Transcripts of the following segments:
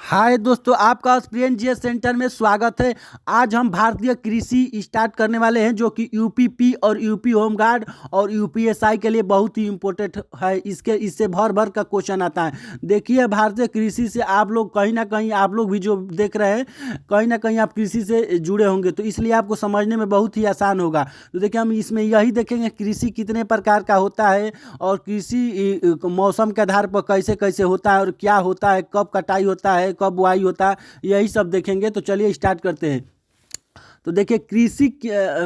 हाय दोस्तों, आपका स्प्रियन GS centre में स्वागत है। आज हम भारतीय कृषि स्टार्ट करने वाले हैं जो कि यूपीपी और यूपी होमगार्ड और यूपीएसआई के लिए बहुत ही इम्पोर्टेंट है। इससे भर भर का क्वेश्चन आता है। देखिए, भारतीय कृषि से आप लोग कहीं ना कहीं, आप लोग भी जो देख रहे हैं, कहीं ना कहीं आप कृषि से जुड़े होंगे, तो इसलिए आपको समझने में बहुत ही आसान होगा। तो देखिए, हम इसमें यही देखेंगे कृषि कितने प्रकार का होता है और कृषि मौसम के आधार पर कैसे कैसे होता है और क्या होता है, कब कटाई होता है, कब बुआई होता है, यही सब देखेंगे। तो चलिए स्टार्ट करते हैं। तो देखिए, कृषि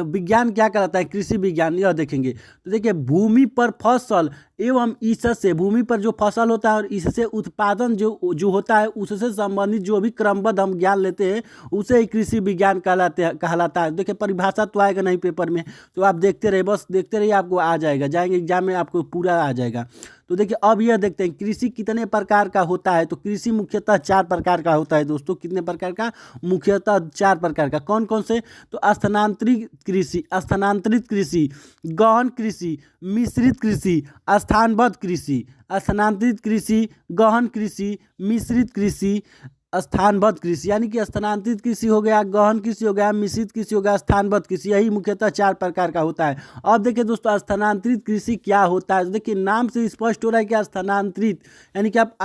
विज्ञान क्या कहलाता है। कृषि विज्ञान यह देखेंगे। तो देखिए, भूमि पर फसल एवं इससे, भूमि पर जो फसल होता है और इससे उत्पादन जो जो होता है, उससे संबंधित जो भी क्रमबद्ध हम ज्ञान लेते हैं, उसे ही कृषि विज्ञान कहलाता है। देखिए, परिभाषा तो आएगा नहीं पेपर में, तो आप देखते रहिए, बस देखते रहिए, आपको आ जाएगा, जाएंगे एग्जाम में आपको पूरा आ जाएगा। तो देखिए, अब यह देखते हैं कृषि कितने प्रकार का होता है। तो कृषि मुख्यतः 4 प्रकार का होता है दोस्तों। कितने प्रकार का? मुख्यतः 4 प्रकार का। कौन कौन से? तो स्थानांतरित कृषि, गहन कृषि, मिश्रित कृषि, स्थानबद्ध कृषि। स्थानांतरित कृषि, गहन कृषि, मिश्रित कृषि, स्थानबद्ध कृषि। यानी कि स्थानांतरित कृषि हो गया, गहन कृषि हो गया, मिश्रित कृषि हो गया, स्थानबद्ध कृषि। यही मुख्यतः 4 प्रकार का होता है। अब देखिए दोस्तों, स्थानांतरित कृषि क्या होता है। तो देखिए, नाम से स्पष्ट हो रहा है कि स्थानांतरित यानी कि आप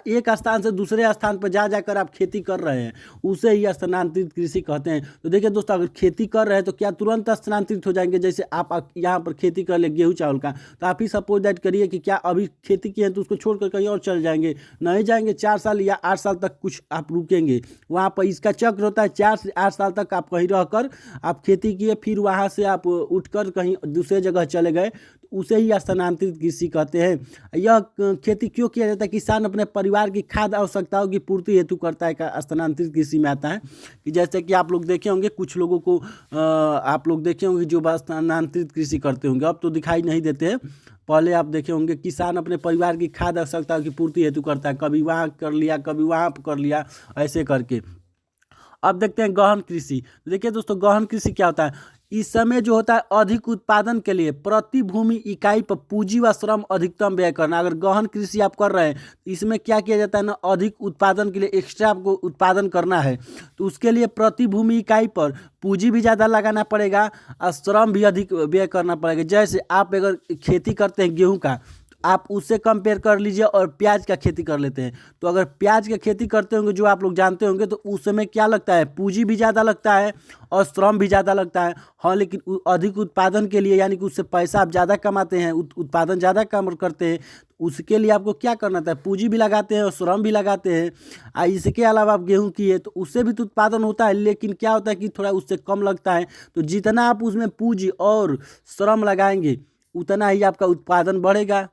एक स्थान से दूसरे स्थान पर जा जाकर आप खेती कर रहे हैं, उसे ही स्थानांतरित कृषि कहते हैं। तो देखिए दोस्तों, अगर खेती कर रहे हैं तो क्या तुरंत स्थानांतरित हो जाएंगे? जैसे आप यहाँ पर खेती कर ले गेहूँ चावल का, तो आप ही सपोज दैट करिए कि क्या अभी खेती की है तो उसको छोड़कर कहीं और चल जाएंगे? नहीं जाएंगे। 4 साल या 8 साल तक कुछ आप रुकेंगे वहाँ पर। इसका चक्र होता है, 4 से 8 साल तक आप कहीं रहकर आप खेती किए, फिर वहाँ से आप उठकर कहीं दूसरे जगह चले गए, तो उसे ही स्थानांतरित कृषि कहते हैं। यह खेती क्यों किया जाता है? किसान अपने परिवार की खाद्य आवश्यकताओं की पूर्ति हेतु करता है, का स्थानांतरित कृषि में आता है। कि जैसे कि आप लोग देखे होंगे, कुछ लोगों को आप लोग देखे होंगे जो स्थानांतरित कृषि करते होंगे, अब तो दिखाई नहीं देते हैं। पहले आप देखे होंगे, किसान अपने परिवार की खाद्य आवश्यकताओं की पूर्ति हेतु करता है, कभी वहाँ कर लिया, कभी वहाँ कर लिया, ऐसे करके। अब देखते हैं गहन कृषि। देखिए दोस्तों, गहन कृषि क्या होता है। इस समय जो होता है, अधिक उत्पादन के लिए प्रति भूमि इकाई पर पूंजी व श्रम अधिकतम व्यय करना। अगर गहन कृषि आप कर रहे हैं, तो इसमें क्या किया जाता है ना, अधिक उत्पादन के लिए एक्स्ट्रा आपको उत्पादन करना है, तो उसके लिए प्रति भूमि इकाई पर पूंजी भी ज़्यादा लगाना पड़ेगा और श्रम भी अधिक व्यय करना पड़ेगा। जैसे आप अगर खेती करते हैं गेहूँ का, आप उससे कंपेयर कर लीजिए और प्याज का खेती कर लेते हैं। तो अगर प्याज का खेती करते होंगे, जो आप लोग जानते होंगे, तो उस समय क्या लगता है, पूंजी भी ज़्यादा लगता है और श्रम भी ज़्यादा लगता है। हाँ, लेकिन अधिक उत्पादन के लिए, यानी कि उससे पैसा आप ज़्यादा कमाते हैं, उत्पादन ज़्यादा कम करते हैं, तो उसके लिए आपको क्या करना था, पूंजी भी लगाते हैं और श्रम भी लगाते हैं। इसके अलावा आप गेहूँ किए तो उससे भी तो उत्पादन होता है, लेकिन क्या होता है कि थोड़ा उससे कम लगता है। तो जितना आप उसमें पूंजी और श्रम लगाएंगे, उतना ही आपका उत्पादन बढ़ेगा।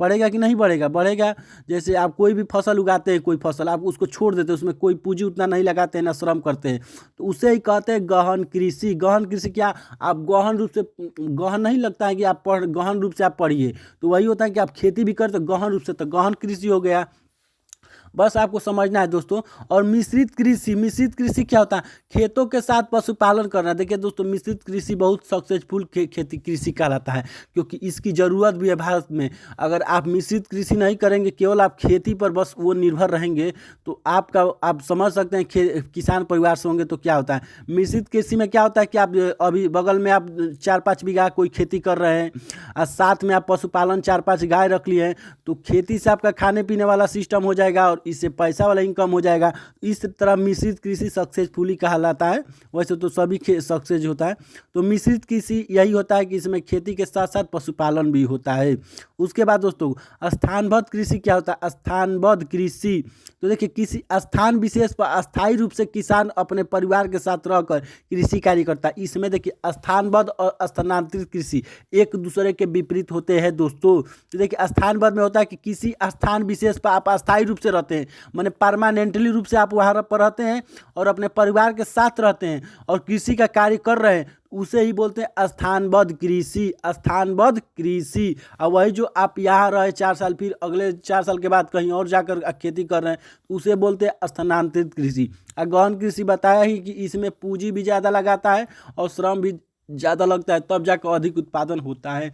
बढ़ेगा कि नहीं बढ़ेगा? बढ़ेगा। जैसे आप कोई भी फसल उगाते हैं, कोई फसल आप उसको छोड़ देते हैं, उसमें कोई पूंजी उतना नहीं लगाते हैं, ना श्रम करते हैं, तो उसे ही कहते हैं गहन कृषि। गहन कृषि क्या, आप गहन रूप से, गहन नहीं लगता है कि आप गहन रूप से आप पढ़िए, तो वही होता है कि आप खेती भी करते गहन रूप से, तो गहन कृषि हो गया। बस आपको समझना है दोस्तों। और मिश्रित कृषि, मिश्रित कृषि क्या होता है, खेतों के साथ पशुपालन करना। देखिए दोस्तों, मिश्रित कृषि बहुत सक्सेसफुल खेती कृषि कहलाता है, क्योंकि इसकी ज़रूरत भी है भारत में। अगर आप मिश्रित कृषि नहीं करेंगे, केवल आप खेती पर बस वो निर्भर रहेंगे, तो आप समझ सकते हैं किसान परिवार से होंगे तो क्या होता है। मिश्रित कृषि में क्या होता है कि आप अभी बगल में आप 4-5 बीघा कोई खेती कर रहे हैं और साथ में आप पशुपालन 4-5 गाय रख लिए हैं, तो खेती से आपका खाने पीने वाला सिस्टम हो जाएगा और इससे पैसा वाला इनकम हो जाएगा। इस तरह मिश्रित कृषि सक्सेसफुली कहलाता है। वैसे तो सभी सक्सेस होता है। तो मिश्रित कृषि यही होता है कि इसमें खेती के साथ साथ पशुपालन भी होता है। उसके बाद दोस्तों, स्थानबद्ध कृषि क्या होता है। स्थानबद्ध कृषि, तो देखिए, किसी स्थान विशेष पर अस्थायी रूप से किसान अपने परिवार के साथ रहकर कृषि कार्य करता है। इसमें देखिए, स्थानबद्ध और स्थानांतरित कृषि एक दूसरे के विपरीत होते हैं दोस्तों। तो देखिए, स्थानबद्ध में होता है कि किसी स्थान विशेष पर आप अस्थायी रूप से रहते हैं, माने परमानेंटली रूप से आप वहाँ पर रहते हैं और अपने परिवार के साथ रहते हैं और कृषि का कार्य कर रहे हैं, उसे ही बोलते हैं स्थानबद्ध कृषि। स्थानबद्ध कृषि। और वही जो आप यहाँ रहे 4 साल, फिर अगले 4 साल के बाद कहीं और जाकर खेती कर रहे हैं, तो उसे बोलते हैं स्थानांतरित कृषि। और गहन कृषि बताया ही कि इसमें पूंजी भी ज़्यादा लगाता है और श्रम भी ज़्यादा लगता है, तब जाकर अधिक उत्पादन होता है।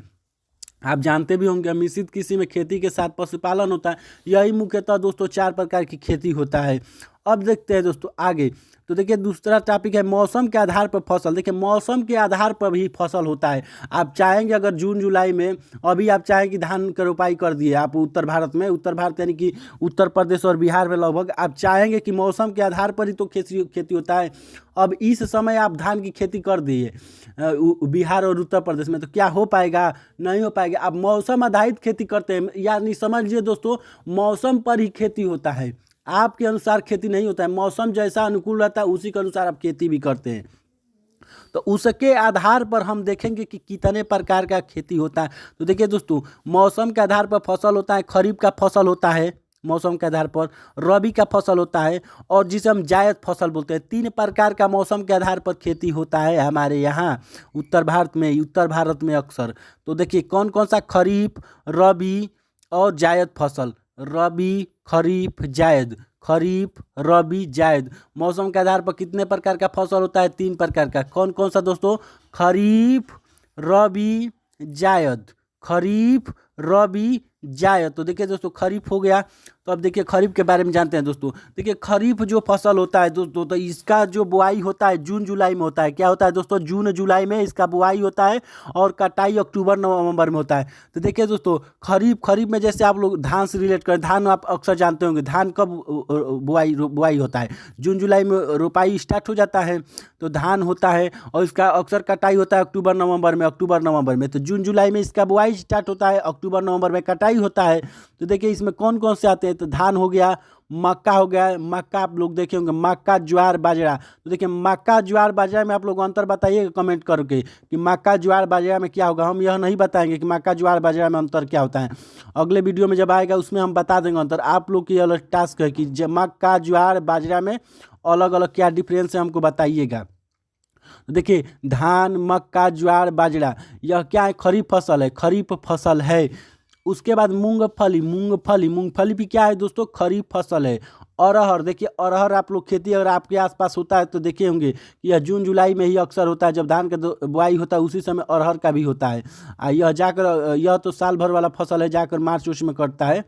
आप जानते भी होंगे मिश्रित कृषि में खेती के साथ पशुपालन होता है। यही मुख्यतः दोस्तों 4 प्रकार की खेती होता है। अब देखते हैं दोस्तों आगे। तो देखिए दूसरा टॉपिक है मौसम के आधार पर फसल। देखिए मौसम के आधार पर भी फसल होता है। आप चाहेंगे अगर जून जुलाई में अभी आप चाहें कि धान की रोपाई कर दिए आप उत्तर भारत में, उत्तर भारत यानी कि उत्तर प्रदेश और बिहार में लगभग आप चाहेंगे कि मौसम के आधार पर ही तो खेती होता है। अब इस समय आप धान की खेती कर दिए बिहार और उत्तर प्रदेश में, तो क्या हो पाएगा? नहीं हो पाएगा। आप मौसम आधारित खेती करते हैं, यानी समझिए दोस्तों मौसम पर ही खेती होता है, आपके अनुसार खेती नहीं होता है। मौसम जैसा अनुकूल रहता है उसी के अनुसार आप खेती भी करते हैं। तो उसके आधार पर हम देखेंगे कि कितने प्रकार का खेती होता है। तो देखिए दोस्तों मौसम के आधार पर फसल होता है, खरीफ का फसल होता है मौसम के आधार पर, रबी का फसल होता है और जिसे हम जायद फसल बोलते हैं। 3 प्रकार का मौसम के आधार पर खेती होता है हमारे यहाँ उत्तर भारत में अक्सर। तो देखिए कौन कौन सा, खरीफ, रबी और जायद फसल। रबी, खरीफ, जायद, खरीफ, रबी, जायद। मौसम के आधार पर कितने प्रकार का फसल होता है? 3 प्रकार का। कौन कौन सा दोस्तों? खरीफ, रबी, जायद। खरीफ, रबी, जायद। तो देखिए दोस्तों खरीफ हो गया। तो अब देखिए खरीफ के बारे में जानते हैं दोस्तों। देखिए खरीफ जो फसल होता है दोस्तों, तो इसका जो बुआई होता है जून जुलाई में होता है। क्या होता है दोस्तों? जून जुलाई में इसका बुआई होता है और कटाई अक्टूबर नवंबर में होता है। तो देखिए दोस्तों खरीफ में जैसे आप लोग धान से रिलेट करें, धान आप अक्सर जानते होंगे, धान कब बुआई होता है? जून जुलाई में रोपाई स्टार्ट हो जाता है तो धान होता है और इसका अक्सर कटाई होता है अक्टूबर नवंबर में। तो जून जुलाई में इसका बुआई स्टार्ट होता है, अक्टूबर नवंबर में कटाई होता है। तो देखिए इसमें कौन कौन से आते हैं? तो धान हो गया, मक्का हो गया। मक्का आप लोग देखे होंगे, मक्का, ज्वार, बाजरा। तो देखिए मक्का, ज्वार, बाजरा में आप लोग अंतर बताइएगा कमेंट करके कि मक्का, ज्वार, बाजरा में क्या होगा। हम यह नहीं बताएंगे कि मक्का, ज्वार, बाजरा में अंतर क्या होता है। अगले वीडियो में जब आएगा उसमें हम बता देंगे अंतर। आप लोग की अलग टास्क है कि मक्का, ज्वार, बाजरा में अलग अलग क्या डिफरेंस है हमको बताइएगा। तो देखिए धान, मक्का, ज्वार, बाजरा यह क्या है? खरीफ फसल है। उसके बाद मूंगफली भी क्या है दोस्तों? खरीफ फसल है। अरहर, देखिए अरहर आप लोग खेती अगर आपके आसपास होता है तो देखे होंगे कि यह जून जुलाई में ही अक्सर होता है, जब धान का बुआई होता है उसी समय अरहर का भी होता है। यह तो साल भर वाला फसल है, जाकर मार्च उर्च में कटता है।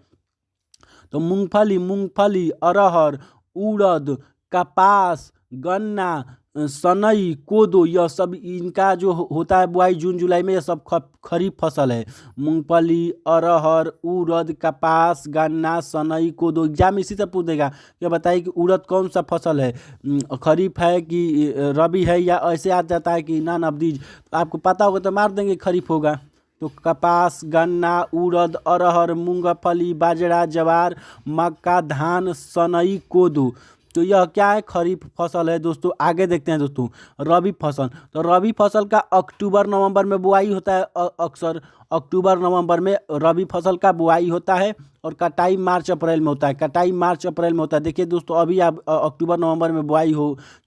तो मूंगफली, अरहर, उड़द, कपास, गन्ना, सनई, कोदो, यह सब इनका जो होता है बुआई जून जुलाई में, यह सब खरीफ फसल है। मूंगफली, अरहर, उड़द, कपास, गन्ना, सनई, कोदो। एग्जाम इसी से पूछ देगा कि बताइए कि उड़द कौन सा फसल है, खरीफ है कि रबी है, या ऐसे आ जाता है कि नॉन ऑफ दीज। आपको पता होगा तो मार देंगे खरीफ होगा। तो कपास, गन्ना, उड़द, अरहर, मूंगफली, बाजरा, ज्वार, मक्का, धान, सनई, कोदो। तो यह क्या है? खरीफ फसल है दोस्तों। आगे देखते हैं दोस्तों रबी फसल। तो रबी फसल का अक्टूबर नवंबर में बुआई होता है, अक्सर अक्टूबर नवंबर में रबी फसल का बुआई होता है और कटाई मार्च अप्रैल में होता है। देखिए दोस्तों अभी आप अक्टूबर नवंबर में बुआई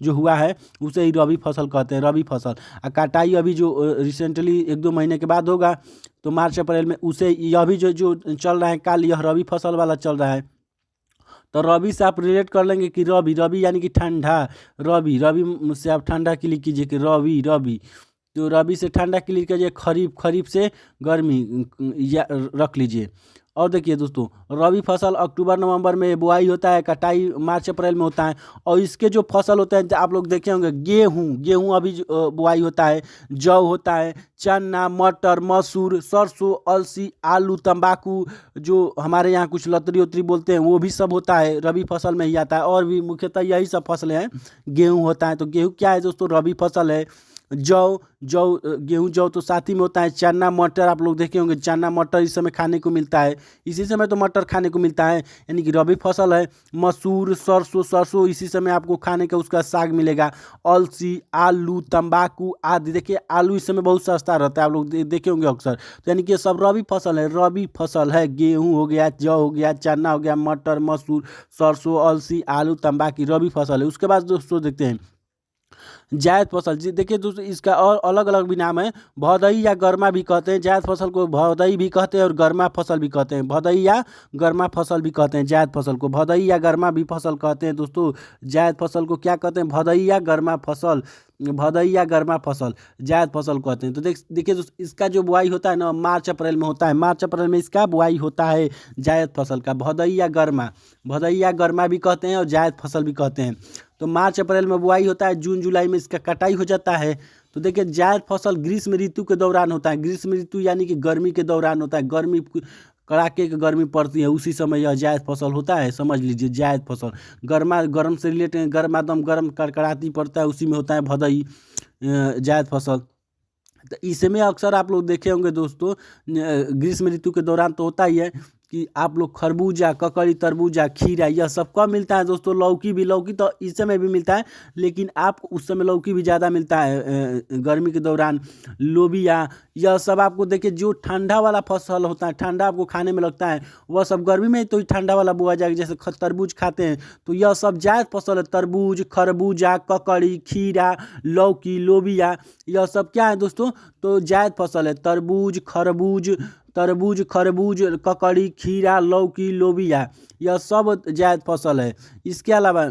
जो हुआ है उसे ही रबी फसल कहते हैं, रबी फसल। और कटाई अभी जो रिसेंटली 1-2 महीने के बाद होगा तो मार्च अप्रैल में, उसे यह भी जो चल रहा है काल, यह रबी फसल वाला चल रहा है। तो रबी से आप रिलेट कर लेंगे कि रबी यानी कि ठंडा। रबी से आप ठंडा के लिए कीजिए कि रबी। तो रबी से ठंडा के लिए कीजिए खरीफ से गर्मी या रख लीजिए। और देखिए दोस्तों रबी फसल अक्टूबर नवंबर में बुआई होता है, कटाई मार्च अप्रैल में होता है। और इसके जो फसल होते हैं आप लोग देखे होंगे, गेहूँ अभी बुआई होता है, जौ होता है, चना, मटर, मसूर, सरसों, अलसी, आलू, तंबाकू, जो हमारे यहाँ कुछ लतरी उतरी बोलते हैं वो भी सब होता है, रबी फसल में ही आता है। और भी मुख्यतः यही सब फसलें हैं। गेहूँ होता है, तो गेहूँ क्या है दोस्तों? रबी फसल है। गेहूँ जौ तो साथ ही में होता है। चना, मटर आप लोग देखे होंगे, चना, मटर इस समय खाने को मिलता है, इसी समय तो मटर खाने को मिलता है, यानी कि रबी फसल है। मसूर, सरसों इसी समय आपको खाने का उसका साग मिलेगा। अलसी, आलू, तंबाकू आदि। देखिए आलू इस समय बहुत सस्ता रहता है, आप लोग देखे होंगे अक्सर। तो यानी कि सब रबी फसल है। गेहूँ हो गया, जौ हो गया, चना हो गया, मटर, मसूर, सरसों, अलसी, आलू, तंबाकू रबी फसल है। उसके बाद दोस्तों देखते हैं जायद फसल जी देखिए दोस्तों, इसका और अलग अलग भी नाम है। भदई या गर्मा भी कहते हैं जायद फसल को, भदई भी कहते हैं और गर्मा फसल भी कहते हैं। भदई या गर्मा फसल भी कहते हैं जायद फसल को, भदई या गर्मा भी फसल कहते हैं दोस्तों। जायद फसल को क्या कहते हैं? भदई या गर्मा फसल, भदई या गर्मा फसल जायद फसल कहते हैं। तो देखिए दोस्तों, इसका जो बुआई होता है ना, मार्च अप्रैल में होता है। मार्च अप्रैल में इसका बुआई होता है जायद फसल का। भदई या गर्मा, भदई या गर्मा भी कहते हैं और जायद फसल भी कहते हैं। तो मार्च अप्रैल में बुआई होता है, जून जुलाई में इसका कटाई हो जाता है। तो देखिए, जायद फसल ग्रीष्म ऋतु के दौरान होता है। ग्रीष्म ऋतु यानी कि गर्मी के दौरान होता है। गर्मी, कड़ाके की गर्मी पड़ती है, उसी समय यह जायद फसल होता है। समझ लीजिए, जायद फसल गर्म से रिलेटेड, गर्मादम गर्म कड़कड़ाती पड़ता है, उसी में होता है भदई जायद फसल। तो इसमें अक्सर आप लोग देखे होंगे दोस्तों, ग्रीष्म ऋतु के दौरान तो होता ही है कि आप लोग खरबूजा, ककड़ी, तरबूजा, खीरा, यह सब कब मिलता है दोस्तों? लौकी भी, लौकी तो इस समय भी मिलता है, लेकिन आपको उस समय लौकी भी ज़्यादा मिलता है गर्मी के दौरान। लोबिया, यह सब आपको देखिए, जो ठंडा वाला फसल होता है, ठंडा आपको खाने में लगता है, वह सब गर्मी में तो ठंडा वाला बोआ जाएगा। जैसे तरबूज खाते हैं, तो यह सब जायद फसल है। तरबूज, खरबूजा, ककड़ी, खीरा, लौकी, लोबिया, यह सब क्या है दोस्तों? तो जायद फसल है। तरबूज, खरबूज, ककड़ी, खीरा, लौकी, लोबिया, यह सब जायद फसल है। इसके अलावा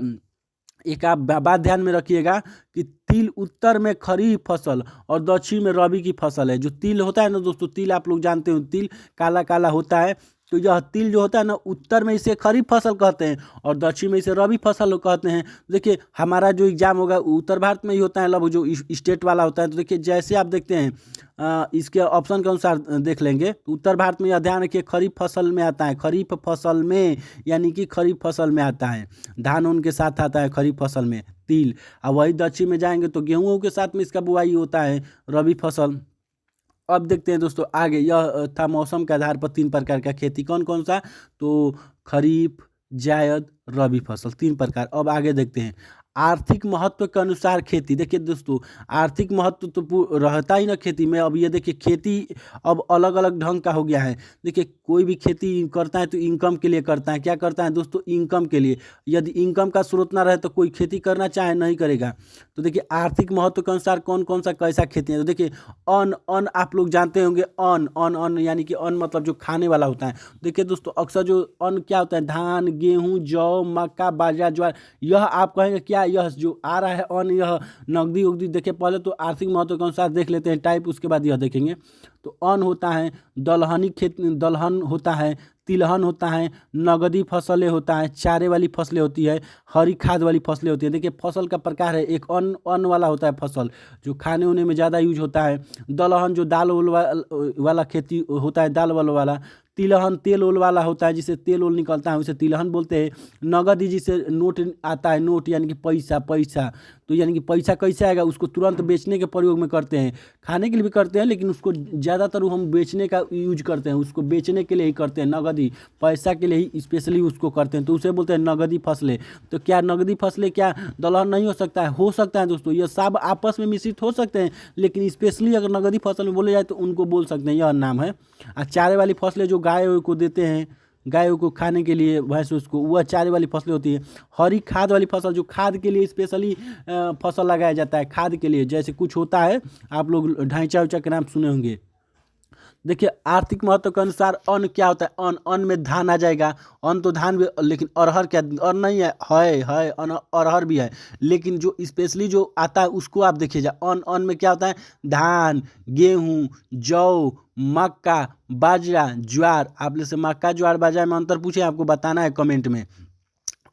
एक आप बात ध्यान में रखिएगा कि तिल उत्तर में खरीफ फसल और दक्षिण में रबी की फसल है। जो तिल होता है ना दोस्तों, तिल आप लोग जानते हो, तिल काला काला होता है। तो यह तिल जो होता है ना, उत्तर में इसे खरीफ फसल कहते हैं और दक्षिण में इसे रबी फसल कहते हैं। देखिए, हमारा जो एग्जाम होगा उत्तर भारत में ही होता है, लगभग जो स्टेट वाला होता है। तो देखिए, जैसे आप देखते हैं इसके ऑप्शन के अनुसार देख लेंगे, तो उत्तर भारत में यह ध्यान रखिए, खरीफ फसल में आता है। खरीफ फसल में यानी कि खरीफ फसल में आता है, धान उनके साथ आता है खरीफ फसल में तिल। और वही दक्षिण में जाएंगे तो गेहूँ के साथ में इसका बुआई होता है, रबी फसल। अब देखते हैं दोस्तों आगे, यह था मौसम के आधार पर 3 प्रकार का खेती। कौन कौन सा? तो खरीफ, जायद, रबी फसल, 3 प्रकार। अब आगे देखते हैं आर्थिक महत्व के अनुसार खेती। देखिए दोस्तों, आर्थिक महत्व तो रहता ही ना खेती में। अब ये देखिए, खेती अब अलग अलग ढंग का हो गया है। देखिए, कोई भी खेती करता है तो इनकम के लिए करता है। क्या करता है दोस्तों? इनकम के लिए। यदि इनकम का स्रोत ना रहे तो कोई खेती करना चाहे नहीं करेगा। तो देखिए, आर्थिक महत्व के अनुसार कौन कौन सा कैसा खेती है। तो देखिए, अन्न आप लोग जानते होंगे, अन्न यानी कि अन्न मतलब जो खाने वाला होता है। देखिए दोस्तों, अक्सर जो अन्न क्या होता है, धान, गेहूँ, जौ, मक्का, बाजरा, ज्वार, यह आप कहेंगे क्या, यह जो आ रहा है अन्न, यह नकदी उगदी। देखिए, पहले तो आर्थिक महत्व के अनुसार देख लेते हैं टाइप, उसके बाद यह देखेंगे। तो अन्न होता है, दलहन होता है, तिलहन होता है, नगदी फसलें होता है, चारे वाली फसलें होती है, हरी खाद वाली फसलें होती है। देखिए, फसल का प्रकार है, एक अन्न वाला होता है फसल जो खाने उने में ज़्यादा यूज होता है। दलहन जो दाल वाला खेती होता है, दाल वाला। तिलहन तेल ओल वाला होता है, जिसे तेल ओल निकलता है उसे तिलहन बोलते हैं। नगदी जिसे नोट आता है, नोट यानी कि पैसा। तो यानी कि पैसा कैसे आएगा, उसको तुरंत बेचने के प्रयोग में करते हैं। खाने के लिए भी करते हैं, लेकिन उसको ज़्यादातर हम बेचने का यूज करते हैं, उसको बेचने के लिए ही करते हैं। नगदी पैसा के लिए ही स्पेशली उसको करते हैं, तो उसे बोलते हैं नगदी फसलें। तो क्या नगदी फसलें क्या दलहन नहीं हो सकता है? हो सकता है दोस्तों, ये सब आपस में मिश्रित हो सकते हैं, लेकिन स्पेशली अगर नगदी फसल में बोले जाए तो उनको बोल सकते हैं, यह नाम है। और चारे वाली फसलें जो गाय को देते हैं, गायों को खाने के लिए, भैंस उसको, वह चारे वाली फसलें होती है। हरी खाद वाली फसल जो खाद के लिए स्पेशली फसल लगाया जाता है, खाद के लिए। जैसे कुछ होता है, आप लोग ढांचा उचा के नाम सुने होंगे। देखिए, आर्थिक महत्व के अनुसार अन्न क्या होता है? अन्न में धान आ जाएगा। अन्न तो धान भी, लेकिन अरहर क्या अन्न नहीं है अन्न, अरहर भी है, लेकिन जो स्पेशली जो आता है उसको आप देखिए। अन्न में क्या होता है? धान, गेहूँ, जौ, मक्का, बाजरा, ज्वार। आप लोग से मक्का, ज्वार, बाजरा में अंतर पूछे, आपको बताना है कमेंट में।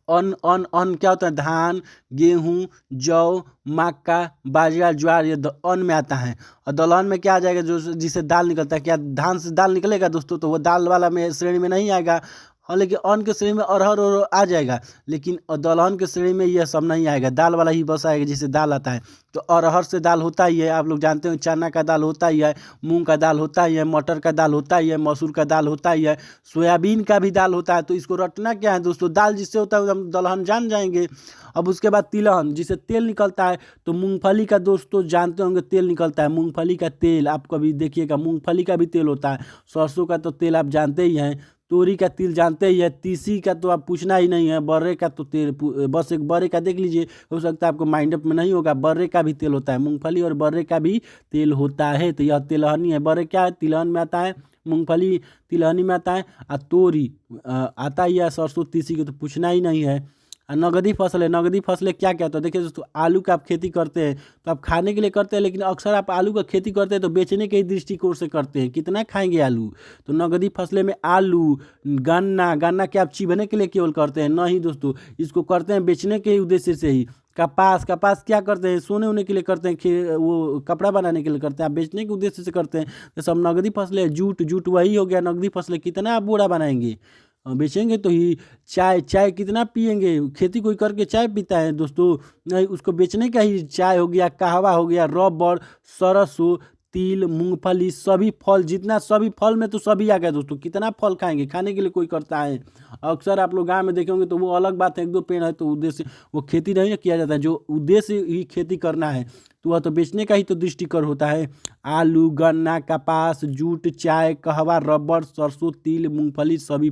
अन्न क्या होता है? धान, गेहूँ, जौ, मक्का, बाजरा, ज्वार, ये अन्न में आता है। और दलहन में क्या आ जाएगा? जो जिसे दाल निकलता है। क्या धान से दाल निकलेगा दोस्तों? तो वो दाल वाला में श्रेणी में नहीं आएगा। हाँ, लेकिन अन्न के श्रेणी में अरहर और आ जाएगा, लेकिन दलहन के श्रेणी में यह सब नहीं आएगा, दाल वाला ही बस आएगा जिसे दाल आता है। तो अरहर से दाल होता ही है, आप लोग जानते हो। चना का दाल होता ही है, मूंग का दाल होता ही है, मटर का दाल होता ही है, मसूर का दाल होता ही है, सोयाबीन का भी दाल होता है। तो इसको रटना क्या है दोस्तों? दाल जिससे होता है हम दलहन जान जाएंगे। अब उसके बाद तिलहन, जिसे तेल निकलता है। तो मूंगफली का दोस्तों जानते होंगे तेल निकलता है, मूंगफली का तेल। आप कभी देखिएगा, मूंगफली का भी तेल होता है। सरसों का तो तेल आप जानते ही हैं। तोरी का तिल जानते ही है, तीसी का तो आप पूछना ही नहीं है, बर्रे का तो तेल बस एक बर्रे का देख लीजिए, हो सकता है आपको माइंड अप में नहीं होगा, बर्रे का भी तेल होता है, मूंगफली और बर्रे का भी तेल होता है। तो यह तिलहनी है। बर्रे क्या है, तिलहन में आता है, मूंगफली तिलहनी में आता है, और तोरी आता ही है, सरसों तीसी को तो पूछना ही नहीं है। नगदी फसल है। नगदी फसलें क्या क्या होता है, देखिए दोस्तों, आलू का आप खेती करते हैं तो आप खाने के लिए करते हैं, लेकिन अक्सर आप आलू का खेती करते हैं तो बेचने के ही दृष्टिकोण से करते हैं, कितना खाएंगे आलू। तो नगदी फसलें में आलू, गन्ना, गन्ना क्या आप चीबने के लिए केवल करते हैं, नहीं दोस्तों, इसको करते हैं बेचने के उद्देश्य से ही। कपास, कपास क्या करते हैं, सोने होने के लिए करते हैं, वो कपड़ा बनाने के लिए करते हैं, आप बेचने के उद्देश्य से करते हैं। तो सब नगदी फसलें। जूट, जूट वही हो गया नगदी फसलें, कितना आप बोरा बनाएंगे, बेचेंगे तो ही। चाय, चाय कितना पिएंगे, खेती कोई करके चाय पीता है दोस्तों, नहीं, उसको बेचने का ही। चाय हो गया, कहवा हो गया, रबड़, सरसों, तिल, मूंगफली, सभी फल, जितना सभी फल में तो सभी आ गया दोस्तों, कितना फल खाएंगे, खाने के लिए कोई करता है। अक्सर आप लोग गाँव में देखेंगे तो वो अलग बात है, एक दो पेड़ है तो उद्देश्य वो खेती नहीं किया जाता है, जो उद्देश्य ही खेती करना है तो वह तो बेचने का ही तो दृष्टिकोण होता है। आलू, गन्ना, कपास, जूट, चाय, कहवा, रबड़, सरसों, तिल, मूंगफली, सभी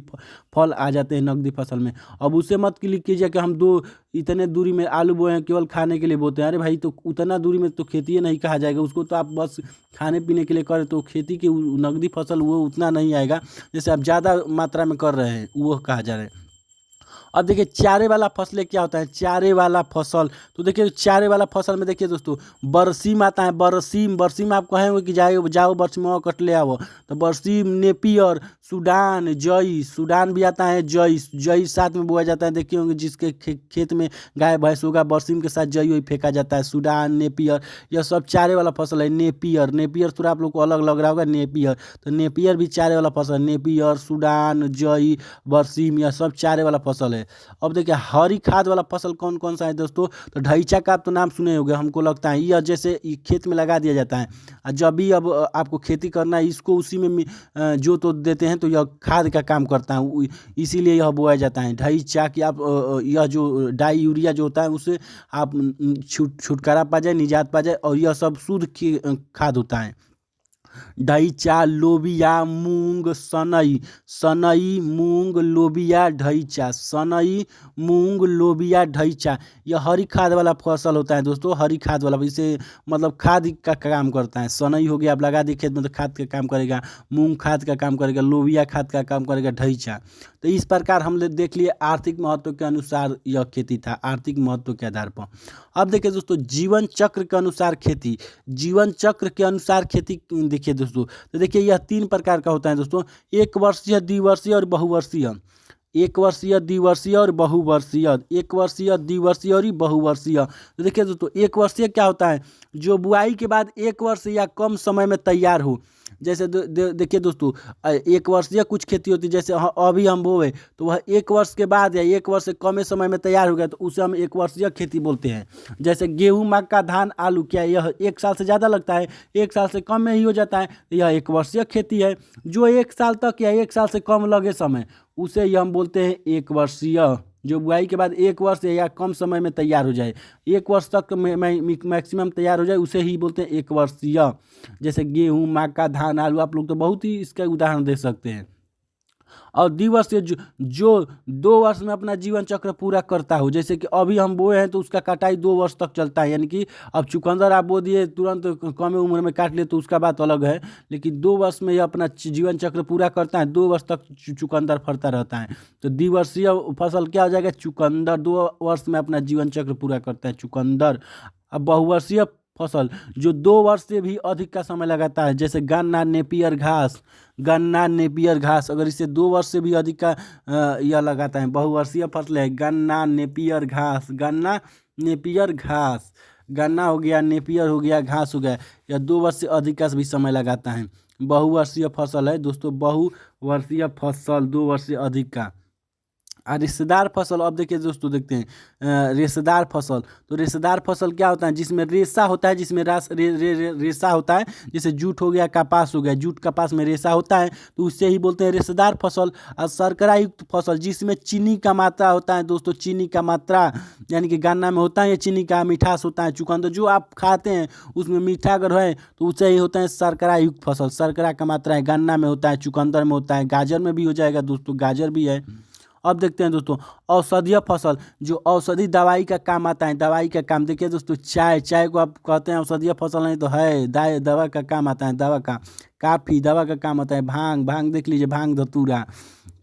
फल आ जाते हैं नकदी फसल में। अब उसे मत क्लिक कीजिए कि हम दो इतने दूरी में आलू बोए हैं, केवल खाने के लिए बोते हैं, अरे भाई तो उतना दूरी में तो खेती नहीं कहा जाएगा उसको, तो आप बस खाने पीने के लिए करें तो खेती की नकदी फसल वो उतना नहीं आएगा, जैसे आप ज़्यादा मात्रा में कर रहे हैं वो कहा जा रहा है। अब देखिए चारे वाला फसलें क्या होता है, चारे वाला फसल, तो देखिए चारे वाला फसल में देखिए दोस्तों, बरसीम आता है, बरसीम, बरसीम आप कहेंगे कि जाओ जाओ बरसीम कट ले आओ, तो बरसीम, नेपियर, सूडान, जई, सूडान भी आता है, जई, जई साथ में बोया जाता है, देखिए होंगे जिसके खेत में गाय भैंस होगा, बरसीम के साथ जई वही फेंका जाता है, सूडान, नेपियर, यह सब चारे वाला फसल है। नेपियर, नेपियर थोड़ा आप लोग को अलग लग रहा होगा, नेपियर, तो नेपियर भी चारे वाला फसल, नेपियर, सूडान, जई, बरसीम, यह सब चारे वाला फसल है। अब देखिए हरी खाद वाला फसल कौन कौन सा है दोस्तों, तो ढैंचा का आप तो नाम सुने होंगे, हमको लगता है यह जैसे खेत में लगा दिया जाता है, जब भी अब आपको खेती करना है इसको उसी में जो तो देते हैं तो यह खाद का काम करता है, इसीलिए यह बोया जाता है ढैंचा कि आप यह जो डाई यूरिया जो होता है उससे आप छुटकारा पा जाए, निजात पा जाए, और यह सब शुद्ध खाद होता है। ढैंचा, लोबिया, मूंग, सनई, सनई, मूंग, लोबिया, ढैंचा, सनई, मूंग, लोबिया, ढैंचा, यह हरी खाद वाला फसल होता है दोस्तों, हरी खाद वाला, इसे मतलब खाद का काम करता है। सनई हो गया, आप लगा दी खेत में तो खाद का काम करेगा, मूंग खाद का काम करेगा, लोबिया खाद का काम करेगा, ढैंचा। तो इस प्रकार हम देख लिए आर्थिक महत्व के अनुसार यह खेती था, आर्थिक महत्व के आधार पर। अब देखिए दोस्तों, जीवन चक्र के अनुसार खेती, जीवन चक्र के अनुसार खेती देखिए दोस्तों, तो देखिए यह 3 प्रकार का होता है दोस्तों, एक वर्षीय, द्विवर्षीय और बहुवर्षीय। एक वर्षीय, द्विवर्षीय और बहुवर्षीय, एक वर्षीय, द्विवर्षीय और बहुवर्षीय। तो देखिए दोस्तों, एक वर्षीय क्या होता है, जो बुआई के बाद 1 वर्ष या कम समय में तैयार हो, जैसे देखिए दोस्तों, 1 वर्षीय कुछ खेती होती है, जैसे अभी हम बोए तो वह 1 वर्ष के बाद या 1 वर्ष से कम समय में तैयार हो गया तो उसे हम 1 वर्षीय खेती बोलते हैं। जैसे गेहूँ, मक्का, धान, आलू, क्या यह 1 साल से ज़्यादा लगता है, 1 साल से कम में ही हो जाता है, तो यह 1 वर्षीय खेती है। जो 1 साल तक या 1 साल से कम लगे समय, उसे ही हम बोलते हैं 1 वर्षीय। जो बुआई के बाद 1 वर्ष या कम समय में तैयार हो जाए, 1 वर्ष तक मैक्सिमम तैयार हो जाए, उसे ही बोलते हैं 1 वर्षीय। जैसे गेहूँ, मक्का, धान, आलू, आप लोग तो बहुत ही इसका उदाहरण दे सकते हैं। और द्विवर्षीय जो 2 वर्ष में अपना जीवन चक्र पूरा करता हो, जैसे कि अभी हम बोए हैं तो उसका कटाई 2 वर्ष तक चलता है, यानी कि अब चुकंदर आप बो दिए तुरंत कम उम्र में काट लिए तो उसका बात अलग है, लेकिन 2 वर्ष में यह अपना जीवन चक्र पूरा करता है, 2 वर्ष तक चुकंदर फलता रहता है। तो द्विवर्षीय फसल क्या हो जाएगा, चुकंदर, 2 वर्ष में अपना जीवन चक्र पूरा करता है चुकंदर। अब बहुवर्षीय फसल जो 2 वर्ष से भी अधिक का समय लगाता है, जैसे गन्ना, नेपियर घास, गन्ना, नेपियर घास, अगर इसे 2 वर्ष से भी अधिक का यह लगाता है, बहुवर्षीय फसल है गन्ना, नेपियर घास, गन्ना, नेपियर घास, गन्ना हो गया, नेपियर हो गया, घास हो गया, यह 2 वर्ष से अधिक का भी समय लगाता है। बहुवर्षीय फसल है दोस्तों, बहुवर्षीय फसल 2 वर्ष से अधिक का। रेशेदार फसल, अब देखिए दोस्तों देखते हैं रेशेदार फसल। तो रेशेदार फसल क्या होता है, जिसमें रेशा होता है, जिसमें रेशा होता है, जैसे जूट हो गया, कपास हो गया, जूट कपास में रेशा होता है, तो उससे ही बोलते हैं रेशेदार फसल। और शर्करा युक्त फसल जिसमें चीनी का मात्रा होता है दोस्तों, चीनी का मात्रा यानी कि गन्ना में होता है, ये चीनी का मिठास होता है, चुकंदर जो आप खाते हैं उसमें मीठा अगर है तो उसे ही होता है शर्करा युक्त फसल। शर्करा का मात्रा है गन्ना में होता है, चुकंदर में होता है, गाजर में भी हो जाएगा दोस्तों, गाजर भी है। अब देखते हैं दोस्तों औषधीय फसल, जो औषधि दवाई का काम आता है, दवाई का काम। देखिए दोस्तों चाय को आप कहते हैं औषधीय फसल, नहीं तो है दवा का काम आता है, दवा का। काफ़ी दवा का काम आता है। भांग देख लीजिए, भांग धतूरा,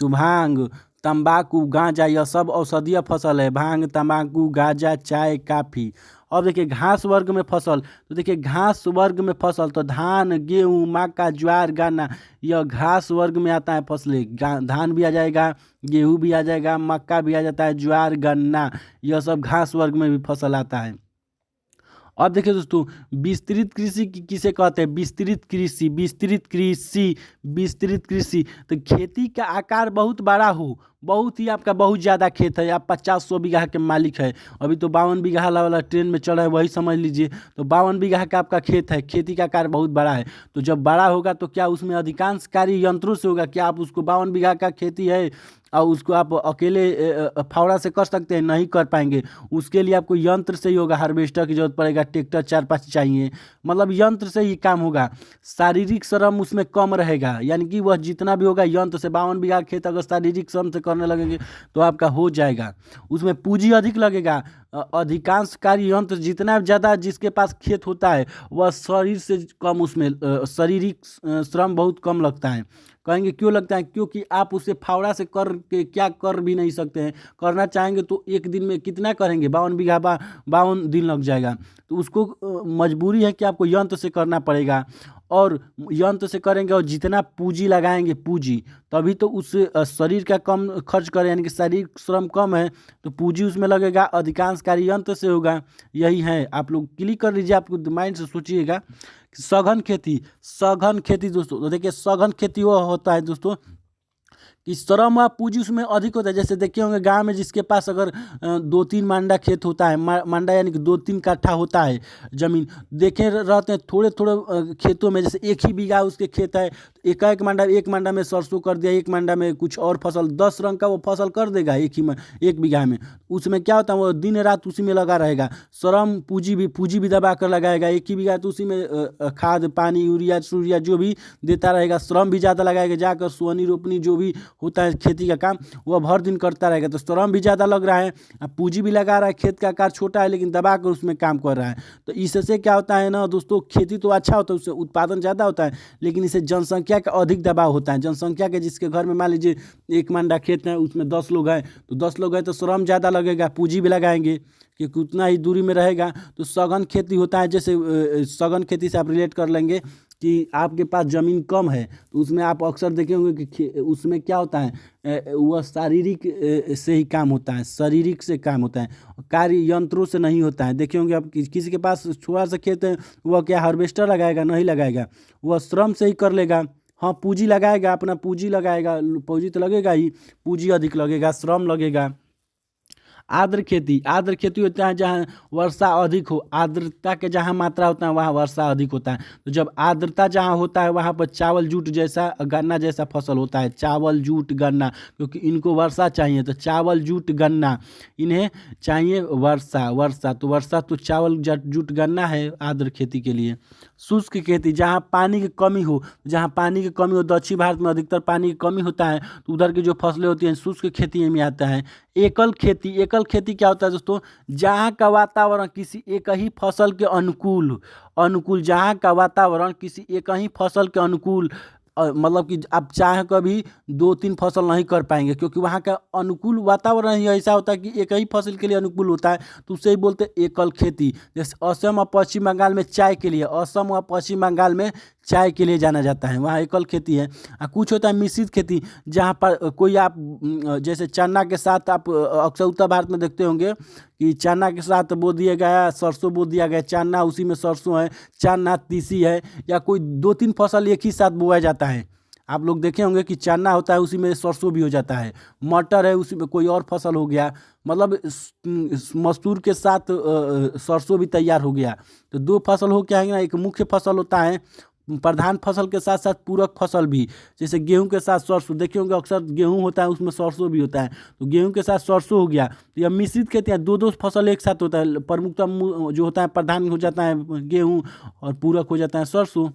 तो भांग, तंबाकू, गांजा, यह सब औषधीय फसल है। भांग, तंबाकू, गांजा, चाय, काफ़ी। अब देखिए घास वर्ग में फसल, तो देखिए घास वर्ग में फसल तो धान, गेहूँ, मक्का, ज्वार, गन्ना, यह घास वर्ग में आता है फसलें। धान भी आ जाएगा, गेहूँ भी आ जाएगा, मक्का भी आ जाता है, ज्वार, गन्ना, यह सब घास वर्ग में भी फसल आता है। अब देखिए दोस्तों विस्तृत कृषि किसे कहते हैं, विस्तृत कृषि, विस्तृत कृषि, विस्तृत कृषि। तो खेती का आकार बहुत बड़ा हो, बहुत ही आपका बहुत ज़्यादा खेत है, आप 50-100 बीघा के मालिक है, अभी तो 52 बीघा वाला ट्रेन में चल रहा है, वही समझ लीजिए। तो 52 बीघा का आपका खेत है, खेती का आकार बहुत बड़ा है। तो जब बड़ा होगा तो क्या उसमें अधिकांश कार्य यंत्रों से होगा? क्या आप उसको 52 बीघा का खेती है और उसको आप अकेले फावड़ा से कर सकते हैं? नहीं कर पाएंगे। उसके लिए आपको यंत्र से ही होगा, हार्वेस्टर की जरूरत पड़ेगा, ट्रैक्टर 4-5 चाहिए, मतलब यंत्र से ही काम होगा। शारीरिक श्रम उसमें कम रहेगा, यानी कि वह जितना भी होगा यंत्र से। 52 बीघा खेत अगर शारीरिक श्रम से करने लगेंगे तो आपका हो जाएगा। उसमें पूंजी अधिक लगेगा। अधिकांश कार्य यंत्र जितना ज़्यादा जिसके पास खेत होता है वह शरीर से कम, उसमें शारीरिक श्रम बहुत कम लगता है। कहेंगे क्यों लगता है? क्योंकि आप उसे फावड़ा से कर के क्या कर भी नहीं सकते हैं। करना चाहेंगे तो एक दिन में कितना करेंगे? 52 बीघा 52 दिन लग जाएगा। तो उसको मजबूरी है कि आपको यंत्र से करना पड़ेगा, और यंत्र से करेंगे और जितना पूंजी लगाएंगे, पूंजी, तभी तो उस शरीर का कम खर्च करें, यानी कि शारीरिक श्रम कम है तो पूंजी उसमें लगेगा, अधिकांश कार्य यंत्र से होगा। यही है, आप लोग क्लिक कर लीजिए, आपको माइंड से सोचिएगा। सघन खेती, सघन खेती दोस्तों, तो देखिए सघन खेती वो होता है दोस्तों कि श्रम व पूंजी उसमें अधिक होता है। जैसे देखे होंगे गांव में जिसके पास अगर 2-3 मांडा खेत होता है, मांडा यानी कि 2-3 कट्ठा होता है ज़मीन, देखे रहते हैं थोड़े थोड़े खेतों में, जैसे 1 ही बीघा उसके खेत है, एक मांडा, एक मांडा में सरसों कर दिया, एक मांडा में कुछ और फसल, 10 रंग का वो फसल कर देगा एक बीघा में। उसमें क्या होता है, वो दिन रात उसी में लगा रहेगा। श्रम पूंजी भी दबा कर लगाएगा। 1 ही बीघा तो उसी में खाद पानी यूरिया सूरिया जो भी देता रहेगा। श्रम भी ज़्यादा लगाएगा, जाकर सोहनी रोपनी जो भी होता है खेती का काम वह भर दिन करता रहेगा, तो श्रम भी ज़्यादा लग रहा है, पूंजी भी लगा रहा है। खेत का आकार छोटा है लेकिन दबा कर उसमें काम कर रहा है। तो इससे क्या होता है ना दोस्तों, खेती तो अच्छा होता है, उससे उत्पादन ज़्यादा होता है, लेकिन इससे जनसंख्या का अधिक दबाव होता है। जनसंख्या के जिसके घर में मान लीजिए 1 मांडा खेत है, उसमें 10 लोग हैं, तो 10 लोग हैं तो श्रम ज़्यादा लगेगा, पूंजी भी लगाएंगे क्योंकि उतना ही दूरी में रहेगा। तो सघन खेती होता है, जैसे सघन खेती से आप रिलेट कर लेंगे कि आपके पास ज़मीन कम है तो उसमें आप अक्सर देखे होंगे कि उसमें क्या होता है, वह शारीरिक से ही काम होता है, शारीरिक से काम होता है, कार्य यंत्रों से नहीं होता है। देखे होंगे आप किसी के पास थोड़ा सा खेत है, वह क्या हार्वेस्टर लगाएगा? नहीं लगाएगा, वह श्रम से ही कर लेगा। हाँ पूंजी लगाएगा, अपना पूंजी लगाएगा, पूंजी तो लगेगा ही, पूंजी अधिक लगेगा, श्रम लगेगा। आर्द्र खेती होता है जहाँ वर्षा अधिक हो, आर्द्रता के जहाँ मात्रा होता है वहाँ वर्षा अधिक होता है। तो जब आर्द्रता जहाँ होता है वहाँ पर चावल जूट जैसा गन्ना जैसा फसल होता है, चावल जूट गन्ना, क्योंकि इनको वर्षा चाहिए। तो चावल जूट गन्ना, इन्हें चाहिए वर्षा, तो वर्षा तो चावल जूट गन्ना है आर्द्र खेती के लिए। शुष्क खेती, जहाँ पानी की कमी हो, दक्षिण भारत में अधिकतर पानी की कमी होता है, तो उधर की जो फसलें होती हैं शुष्क खेती में आता है। एकल खेती क्या होता है दोस्तों? जहाँ का वातावरण किसी एक ही फसल के अनुकूल, जहाँ का वातावरण किसी एक ही फसल के अनुकूल, मतलब कि आप चाहे कभी 2-3 फसल नहीं कर पाएंगे, क्योंकि वहाँ का अनुकूल वातावरण ही ऐसा होता है कि एक ही फसल के लिए अनुकूल होता है, तो उसे ही बोलते हैं एकल खेती। जैसे असम और पश्चिम बंगाल में चाय के लिए, असम और पश्चिम बंगाल में चाय के लिए जाना जाता है, वहाँ एकल खेती है। कुछ होता है मिश्रित खेती, जहाँ पर कोई आप जैसे चना के साथ आप अक्सर उत्तर भारत में देखते होंगे कि चना के साथ बो दिया गया, सरसों बो दिया गया, चना उसी में सरसों है, चना तीसी है, या कोई 2-3 फसल एक ही साथ बोया जाता है। आप लोग देखे होंगे कि चना होता है उसी में सरसों भी हो जाता है, मटर है उसी में कोई और फसल हो गया, मतलब मसूर के साथ सरसों भी तैयार हो गया। तो दो फसल हो क्या है ना, एक मुख्य फसल होता है प्रधान फसल के साथ साथ पूरक फसल भी, जैसे गेहूं के साथ सरसों देखे होंगे, अक्सर गेहूं होता है उसमें सरसों भी होता है, तो गेहूं के साथ सरसों हो गया। तो यह मिश्रित खेती है, दो दो फसल एक साथ होता है, प्रमुखता जो होता है प्रधान हो जाता है गेहूं और पूरक हो जाता है सरसों,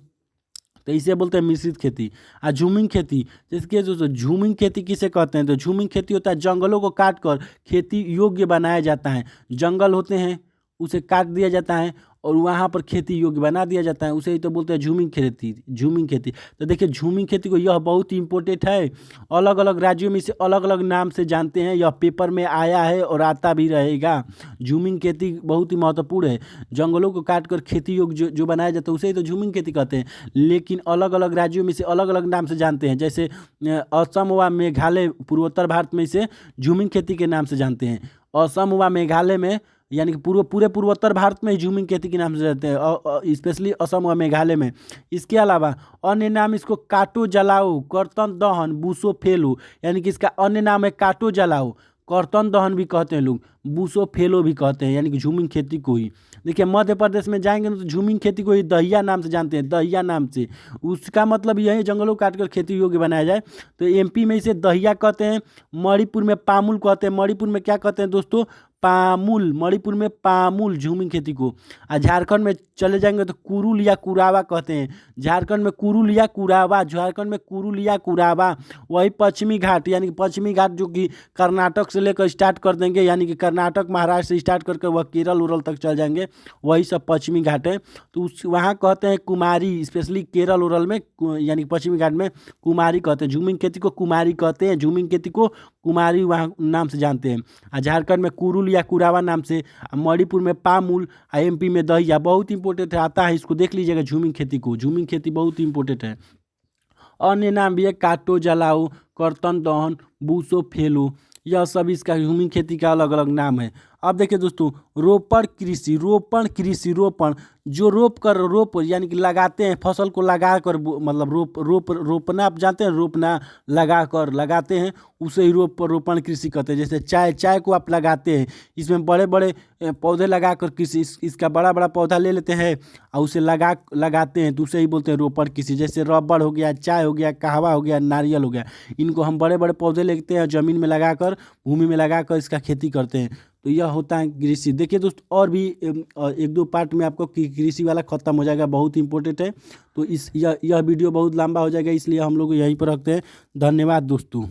तो इसे बोलते हैं मिश्रित खेती। झूमिंग खेती, जैसे कि जो झूमिंग खेती किसे कहते हैं, तो झूमिंग खेती होता है जंगलों को काट कर खेती योग्य बनाया जाता है, जंगल होते हैं उसे काट दिया जाता है और वहाँ पर खेती योग्य बना दिया जाता है, उसे ही तो बोलते हैं झूमिंग खेती। झूमिंग खेती, तो देखिए झूमिंग खेती को यह बहुत ही इम्पोर्टेंट है, अलग अलग राज्यों में इसे अलग अलग नाम से जानते हैं, यह पेपर में आया है और आता भी रहेगा। झूमिंग खेती बहुत ही महत्वपूर्ण है, जंगलों को काट कर खेती योग्य जो बनाया जाता है उसे ही तो झूमिंग खेती कहते हैं, लेकिन अलग अलग राज्यों में इसे अलग अलग नाम से जानते हैं, जैसे असम व मेघालय पूर्वोत्तर भारत में इसे झूमिंग खेती के नाम से जानते हैं। असम व मेघालय में, यानी कि पूरे पूर्वोत्तर भारत में ही झूमिंग खेती के नाम से रहते हैं, स्पेशली असम और मेघालय में। इसके अलावा अन्य नाम इसको काटो जलाओ, कर्तन दहन, बूसो फेलो, यानी कि इसका अन्य नाम है काटो जलाओ, कर्तन दहन भी कहते हैं लोग, बूसो फेलो भी कहते हैं, यानी कि झूमिंग खेती को ही। देखिए मध्य प्रदेश में जाएंगे तो झूमिंग खेती को ही दहिया नाम से जानते हैं, दहिया नाम से, उसका मतलब यही जंगलों काट कर खेती योग्य बनाया जाए। तो एमपी में इसे दहिया कहते हैं, मणिपुर में पामुल कहते हैं, मणिपुर में क्या कहते हैं दोस्तों, पामुल, मणिपुर में पामुल झूमिंग खेती को। झारखंड में चले जाएंगे तो कुरुल या कुरावा कहते हैं, झारखंड में कुरुल या कुरावा, झारखंड में कुरुल या कुरावा। वही पश्चिमी घाट, यानी कि पश्चिमी घाट जो कि कर्नाटक से लेकर स्टार्ट कर देंगे, यानी कि कर्नाटक महाराष्ट्र से स्टार्ट करके वह केरल उरल तक चल जाएंगे, वही सब पश्चिमी घाट है। तो उस वहाँ कहते हैं कुमारी, स्पेशली केरल उरल में यानी कि पश्चिमी घाट में कुमारी कहते हैं, झूमिंग खेती को कुमारी कहते हैं, झूमिंग खेती को कुमारी वहाँ नाम से जानते हैं। झारखंड में कुरुल या कुरावा नाम से, मणिपुर में पामुल, एमपी में दहिया। बहुत इंपॉर्टेंट आता है, इसको देख लीजिएगा झूमिंग खेती को, झूमिंग खेती बहुत इंपॉर्टेंट है। अन्य नाम भी है काटो जलाओ, कर्तन दहन, बूसो फेलो, यह सब इसका झूमिंग खेती का अलग अलग नाम है। अब देखिए दोस्तों, रोपण कृषि, रोपण कृषि, रोपण जो रोप यानी कि लगाते हैं, फसल को लगा कर मतलब रोपना, आप जानते हैं रोपना, लगा कर लगाते हैं, उसे ही रोपण कृषि कहते हैं। जैसे चाय को आप लगाते हैं, इसमें बड़े बड़े पौधे लगा कर कृषि, इसका बड़ा बड़ा पौधा ले लेते हैं और उसे लगाते हैं, तो उसे ही बोलते हैं रोपण कृषि। जैसे रबड़ हो गया, चाय हो गया, कहवा हो गया, नारियल हो गया, इनको हम बड़े बड़े पौधे लेते हैं, ज़मीन में लगाकर, भूमि में लगाकर इसका खेती करते हैं, तो यह होता है कृषि। देखिए दोस्तों, और भी एक दो पार्ट में आपको कृषि वाला खत्म हो जाएगा, बहुत इंपॉर्टेंट है। तो यह वीडियो बहुत लंबा हो जाएगा, इसलिए हम लोग यहीं पर रखते हैं। धन्यवाद दोस्तों।